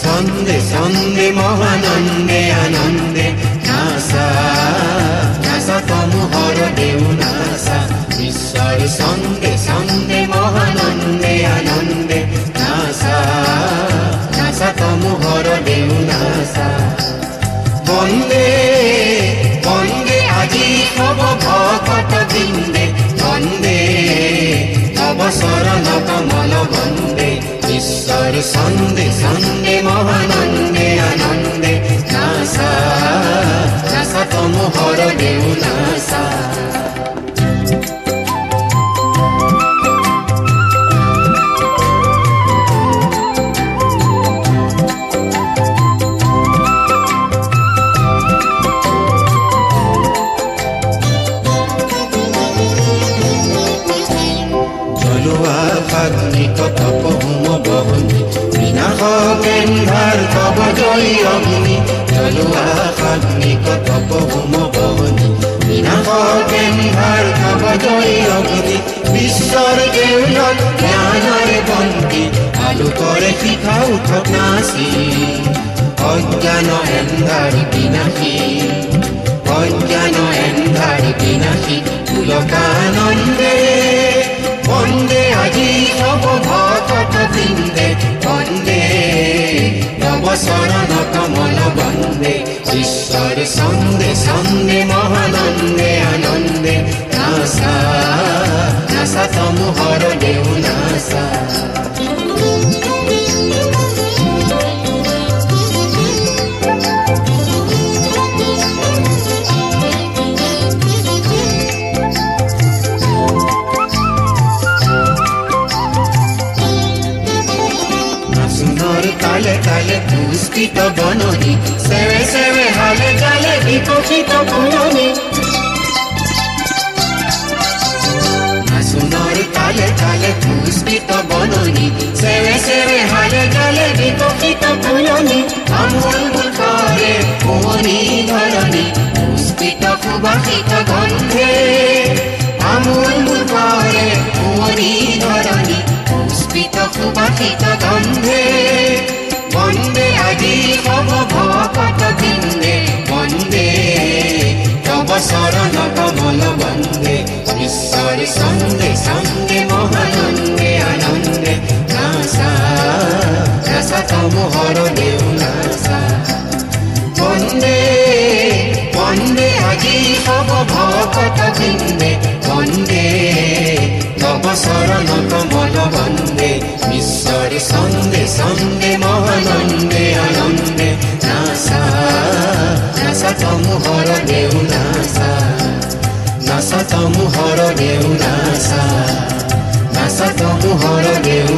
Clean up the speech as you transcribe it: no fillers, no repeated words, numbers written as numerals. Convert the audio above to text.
সন্ধে সন্ধে মহানন্দে আনন্দে নাসা নাসা তমুহর দেউ নাসা ঈশ্বর সন্ধে সন্ধে মহানন্দে আনন্দে নাসা নাসা তমুহর দেউ নাসা বন্দে বন্দে আজি সব ভকত বৃন্দে বন্দে তব শরণ কমল বন্দে ঈশ্বর সন্ধে সন্ধে মহানন্দে আনন্দে নাসা নাসা তমুহর দেউ নাসা ফাগ্নিক তপ হোম বহনি বিনাশ কেন্দ্রার তব জয়ী অগ্নি জলুয়া ফাগ্নিক তপ হোম বহনি বিনাশ কেন্দ্রার তব জয়ী অগ্নি বিশ্বর দেউলত জ্ঞানৰ বন্তি আলোকৰে শিখা উঠক নাচি অজ্ঞান এন্ধাৰ বিনাশী অজ্ঞান এন্ধাৰ বিনাশী পুলকানন্দে বন্দে আজি সব ভকত বৃন্দে বন্দে তব শরণ কমল বন্দে ঈশ্বর সন্ধে সন্ধে মহানন্দে আনন্দে নাসা নাসা তমুহর দেউ নাসা কালে কালে পুষ্পিত বননি সেবে সেবে হালে জালে বিকশিত ফুলনি আসুনর কালে কালে পুষ্পিত বননি সেবে সেবে হালে জালে বিকশিত ফুলনি আমূল মুখরে কোনি ধরনি পুষ্পিত সুবাসিত গন্ধে আমূল মুখরে কোনি ধরনি পুষ্পিত সুবাসিত গন্ধে বন্দে আজি সব ভকত বৃন্দে বন্দে তব শরণ কমল বন্দে ঈশ্বর সন্ধে সন্ধে মহানন্দে আনন্দে নাসা নাসা তমুহর দেউ নাসা বন্দে বন্দে আজি সব ভকত বৃন্দে বন্দে তব শরণ কমল বন্দে ঈশ্বর সন্ধে সন্ধে মহানন্দে আনন্দে নাসা নাসা তমুহর দেউ নাসা নাসা তমুহর দেউ নাসা নাসা তমুহর দেউ